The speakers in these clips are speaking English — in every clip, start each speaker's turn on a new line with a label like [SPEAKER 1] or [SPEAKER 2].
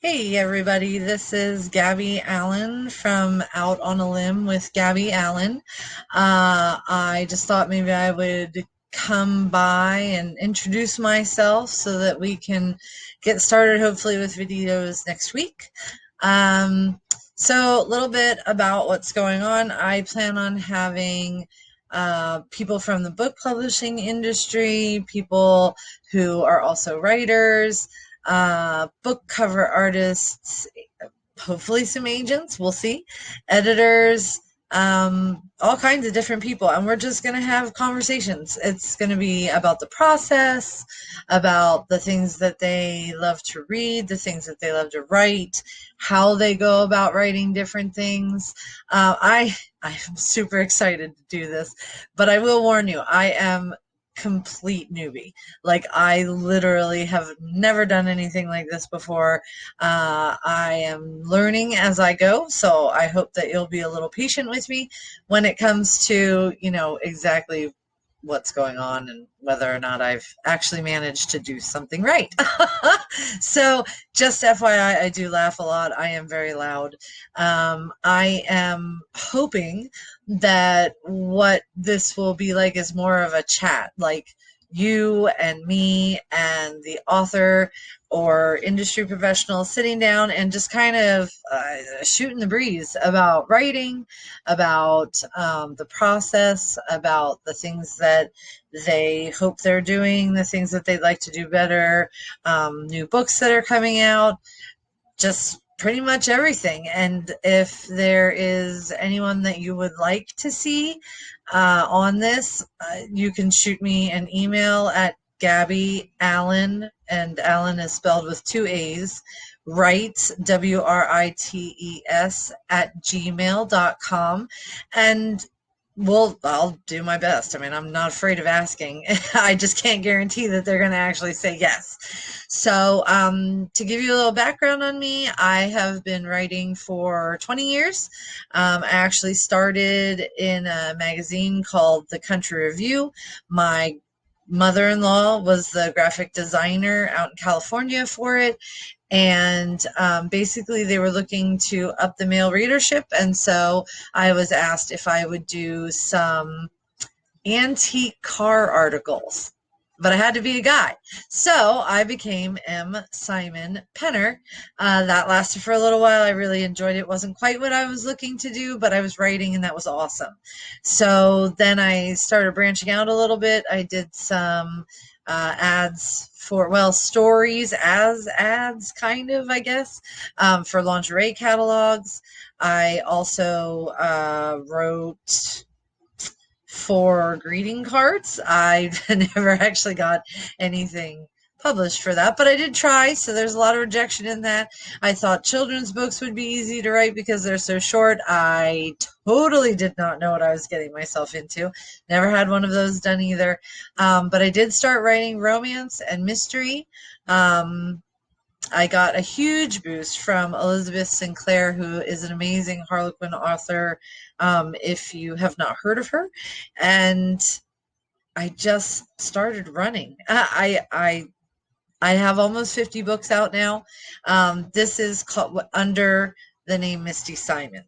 [SPEAKER 1] Hey everybody, this is Gabby Allan from Out on a Limb with Gabby Allan. I just thought maybe I would come by and introduce myself so that we can get started hopefully with videos next week. Um, so a little bit about what's going on. I plan on having people from the book publishing industry, people who are also writers, book cover artists, hopefully some agents, we'll see, editors, all kinds of different people. And we're just going to have conversations. It's going to be about the process, about the things that they love to read, the things that they love to write, how they go about writing different things. I'm super excited to do this, but I will warn you, I am complete newbie. Like I literally have never done anything like this before. I am learning as I go, so I hope that you'll be a little patient with me when it comes to, exactly what's going on and whether or not I've actually managed to do something right. So, just FYI, I do laugh a lot. I am very loud. I am hoping that what this will be like is more of a chat, like you and me and the author or industry professionals sitting down and just kind of shooting the breeze about writing, about the process, about the things that they hope they're doing, the things that they'd like to do better, new books that are coming out, just pretty much everything. And if there is anyone that you would like to see on this, you can shoot me an email at Gabby Allan, and Allan is spelled with two A's, writes, WRITES, at gmail.com. And I'll do my best. I mean, I'm not afraid of asking. I just can't guarantee that they're going to actually say yes. So, to give you a little background on me, I have been writing for 20 years. I actually started in a magazine called The Country Review. My mother-in-law was the graphic designer out in California for it, and basically they were looking to up the male readership, and so I was asked if I would do some antique car articles, but I had to be a guy. So I became M. Simon Penner. That lasted for a little while. I really enjoyed it. It wasn't quite what I was looking to do, but I was writing and that was awesome. So then I started branching out a little bit. I did some ads for, well, stories as ads, kind of, I guess, for lingerie catalogs. I also wrote for greeting cards. I never actually got anything published for that, but I did try, so there's a lot of rejection in that. I thought children's books would be easy to write because they're so short. I totally did not know what I was getting myself into. Never had one of those done either. But I did start writing romance and mystery. I got a huge boost from Elizabeth Sinclair, who is an amazing Harlequin author, if you have not heard of her. And I just started running. I have almost 50 books out now. This is called under the name Misty Simon.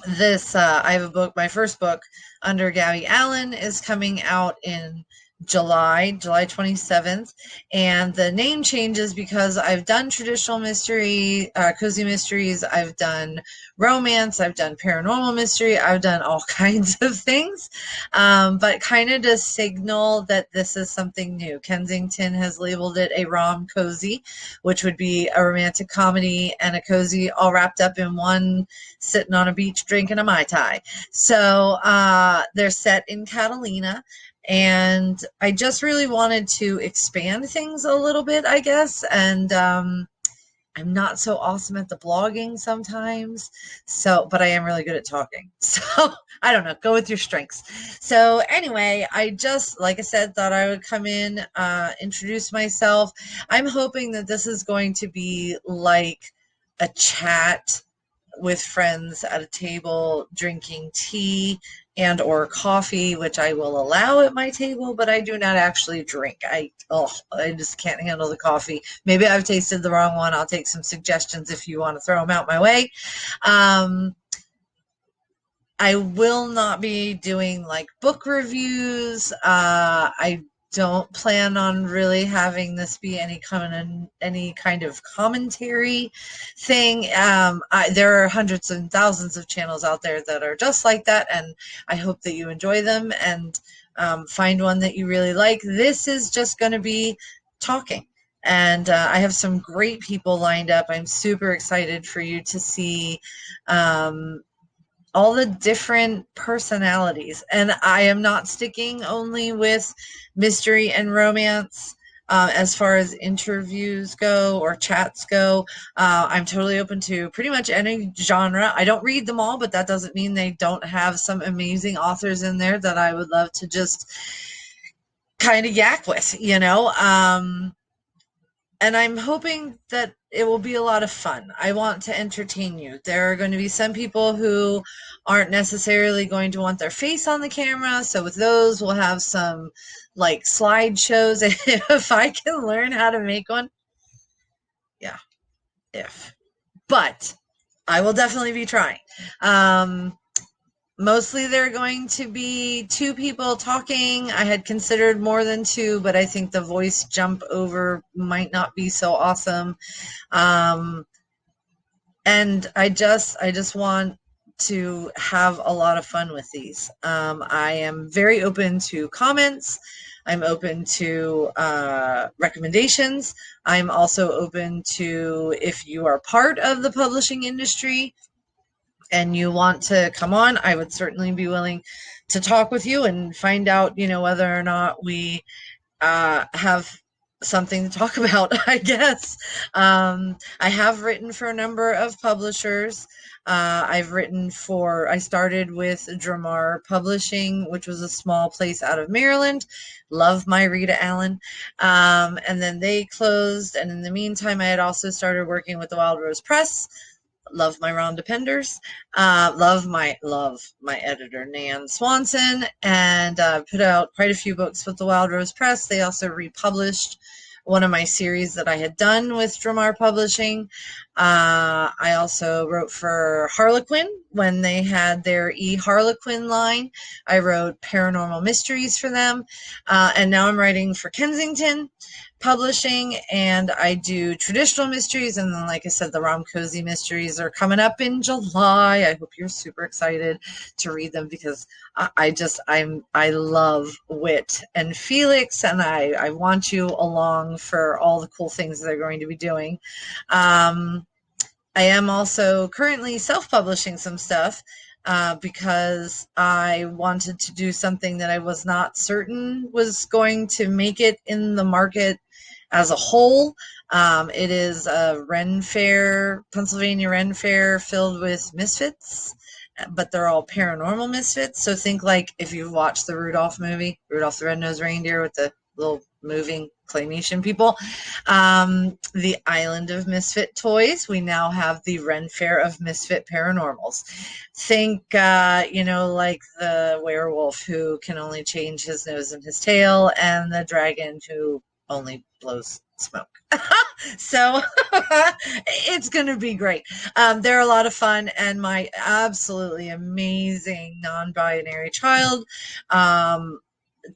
[SPEAKER 1] I have a book, my first book under Gabby Allan is coming out in July 27th. And the name changes because I've done traditional mystery, cozy mysteries. I've done romance. I've done paranormal mystery. I've done all kinds of things. But kind of to signal that this is something new. Kensington has labeled it a rom cozy, which would be a romantic comedy and a cozy all wrapped up in one, sitting on a beach drinking a Mai Tai. So they're set in Catalina. And I just really wanted to expand things a little bit, I guess. And I'm not so awesome at the blogging sometimes. So, but I am really good at talking. So I don't know, go with your strengths. So anyway, I just, like I said, thought I would come in, introduce myself. I'm hoping that this is going to be like a chat with friends at a table drinking tea, and or coffee, which I will allow at my table, but I do not actually drink. I just can't handle the coffee. Maybe I've tasted the wrong one. I'll take some suggestions if you want to throw them out my way. Um, I will not be doing like book reviews. I don't plan on really having this be any kind of commentary thing. There are hundreds and thousands of channels out there that are just like that, and I hope that you enjoy them and find one that you really like. This is just going to be talking. And I have some great people lined up. I'm super excited for you to see all the different personalities. And I am not sticking only with mystery and romance. As far as interviews go or chats go, I'm totally open to pretty much any genre. I don't read them all, but that doesn't mean they don't have some amazing authors in there that I would love to just kind of yak with, you know? And I'm hoping that it will be a lot of fun. I want to entertain you. There are going to be some people who aren't necessarily going to want their face on the camera. So with those, we'll have some like slideshows. If I can learn how to make one, yeah, if. But I will definitely be trying. Mostly they're going to be two people talking. I had considered more than two, but I think the voice jump over might not be so awesome. And I just want to have a lot of fun with these. I am very open to comments. I'm open to recommendations. I'm also open to, if you are part of the publishing industry and you want to come on, I would certainly be willing to talk with you and find out, whether or not we have something to talk about, I guess. I have written for a number of publishers. I started with Dramar Publishing, which was a small place out of Maryland. Love my Rita Allan. And then they closed. And in the meantime, I had also started working with the Wild Rose Press. Love my Rhonda Penders. Love my editor Nan Swanson, and put out quite a few books with the Wild Rose Press. They also republished one of my series that I had done with Dramar Publishing. I also wrote for Harlequin when they had their Harlequin line. I wrote paranormal mysteries for them, and now I'm writing for Kensington Publishing, and I do traditional mysteries, and then, like I said, the Rom Cozy mysteries are coming up in July. I hope you're super excited to read them, because I love Wit and Felix, and I want you along for all the cool things they're going to be doing. I am also currently self-publishing some stuff, because I wanted to do something that I was not certain was going to make it in the market as a whole. It is a Ren Fair, Pennsylvania Ren Fair, filled with misfits, but they're all paranormal misfits. So think like if you've watched the Rudolph movie, Rudolph the Red-Nosed Reindeer, with the little moving claymation people. The Island of Misfit Toys. We now have the Ren Fair of Misfit Paranormals. Think, like the werewolf who can only change his nose and his tail, and the dragon who only blows smoke. So it's going to be great. They're a lot of fun, and my absolutely amazing non-binary child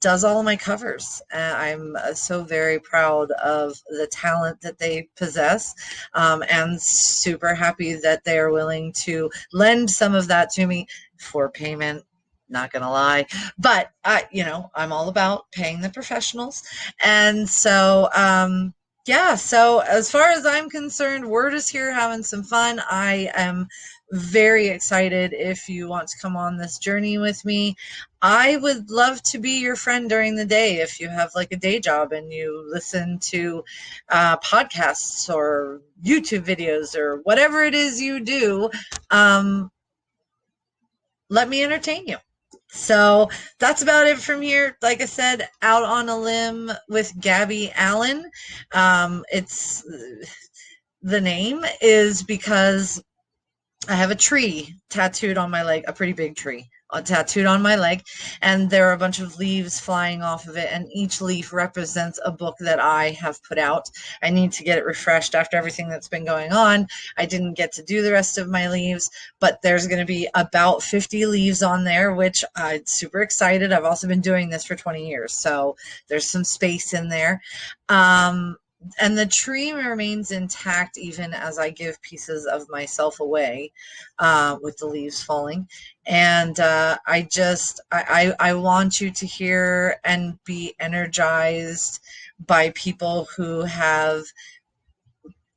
[SPEAKER 1] does all of my covers. I'm so very proud of the talent that they possess, and super happy that they are willing to lend some of that to me for payment. Not gonna lie, but I'm all about paying the professionals. And so yeah, so as far as I'm concerned, we're just here having some fun. I am very excited if you want to come on this journey with me. I would love to be your friend during the day if you have like a day job and you listen to podcasts or YouTube videos or whatever it is you do. Let me entertain you. So that's about it from here. Like I said, out on a limb with Gabby Allan. It's the name is because I have a tree tattooed on my leg, a pretty big tree tattooed on my leg, and there are a bunch of leaves flying off of it, and each leaf represents a book that I have put out. I need to get it refreshed after everything that's been going on. I didn't get to do the rest of my leaves, but there's going to be about 50 leaves on there, which I'm super excited. I've also been doing this for 20 years, so there's some space in there. And the tree remains intact even as I give pieces of myself away, with the leaves falling. And I want you to hear and be energized by people who have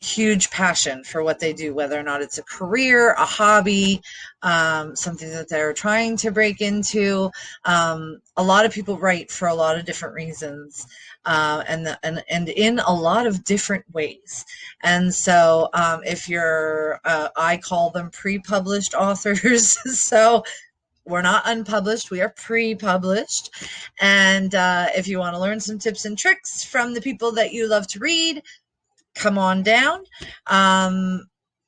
[SPEAKER 1] huge passion for what they do, whether or not it's a career, a hobby, something that they're trying to break into. A lot of people write for a lot of different reasons, and in a lot of different ways. And so, if you're, I call them pre-published authors. So we're not unpublished, we are pre-published. And if you want to learn some tips and tricks from the people that you love to read, come on down. I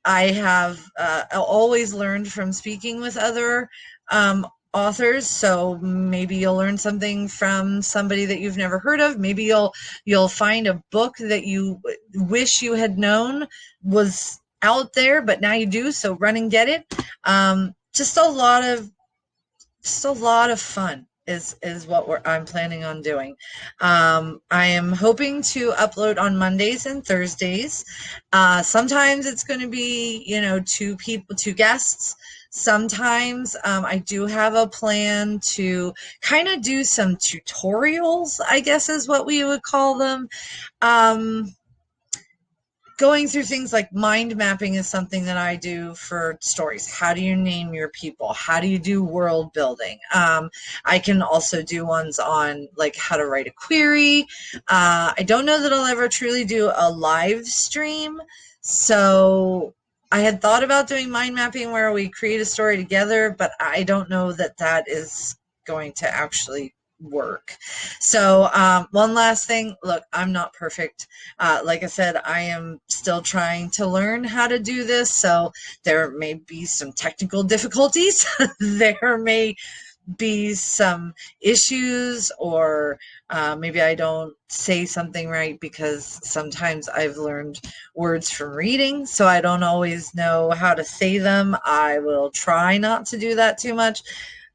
[SPEAKER 1] have always learned from speaking with other authors, so maybe you'll learn something from somebody that you've never heard of. Maybe you'll find a book that you wish you had known was out there, but now you do, so run and get it. Just a lot of fun is what I'm planning on doing. I am hoping to upload on Mondays and Thursdays. Sometimes it's going to be, two guests. Sometimes I do have a plan to kind of do some tutorials, I guess is what we would call them. Going through things like mind mapping is something that I do for stories. How do you name your people? How do you do world building? I can also do ones on like how to write a query. I don't know that I'll ever truly do a live stream. So I had thought about doing mind mapping where we create a story together, but I don't know that that is going to actually work. So one last thing, look, I'm not perfect. Like I said, I am still trying to learn how to do this, so there may be some technical difficulties. There may be some issues, or maybe I don't say something right, because sometimes I've learned words from reading, so I don't always know how to say them. I will try not to do that too much.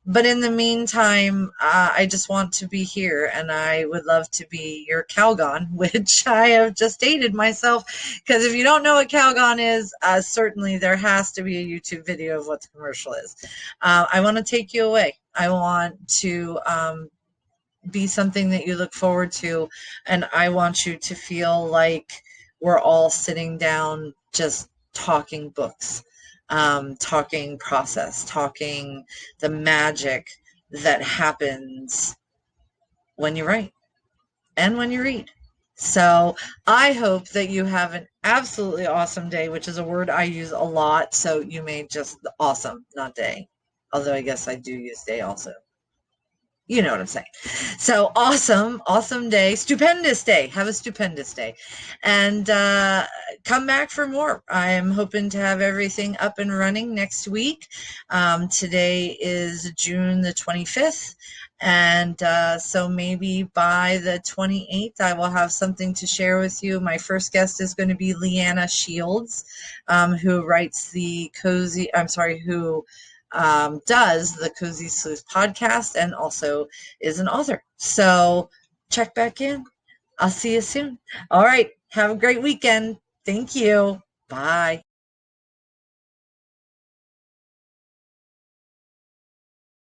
[SPEAKER 1] But in the meantime, I just want to be here, and I would love to be your Calgon, which I have just dated myself, because if you don't know what Calgon is, certainly there has to be a YouTube video of what the commercial is. I want to take you away. I want to be something that you look forward to, and I want you to feel like we're all sitting down just talking books. Talking process, talking the magic that happens when you write and when you read. So I hope that you have an absolutely awesome day, which is a word I use a lot. So you may just awesome, not day. Although I guess I do use day also. You know what I'm saying. So awesome day, stupendous day. Have a stupendous day. And come back for more. I'm hoping to have everything up and running next week. Today is June the 25th. And so maybe by the 28th, I will have something to share with you. My first guest is going to be Leanna Shields, who writes who does the Cozy Sleuth podcast and also is an author. So check back in. I'll see you soon. All right. Have a great weekend. Thank you. Bye.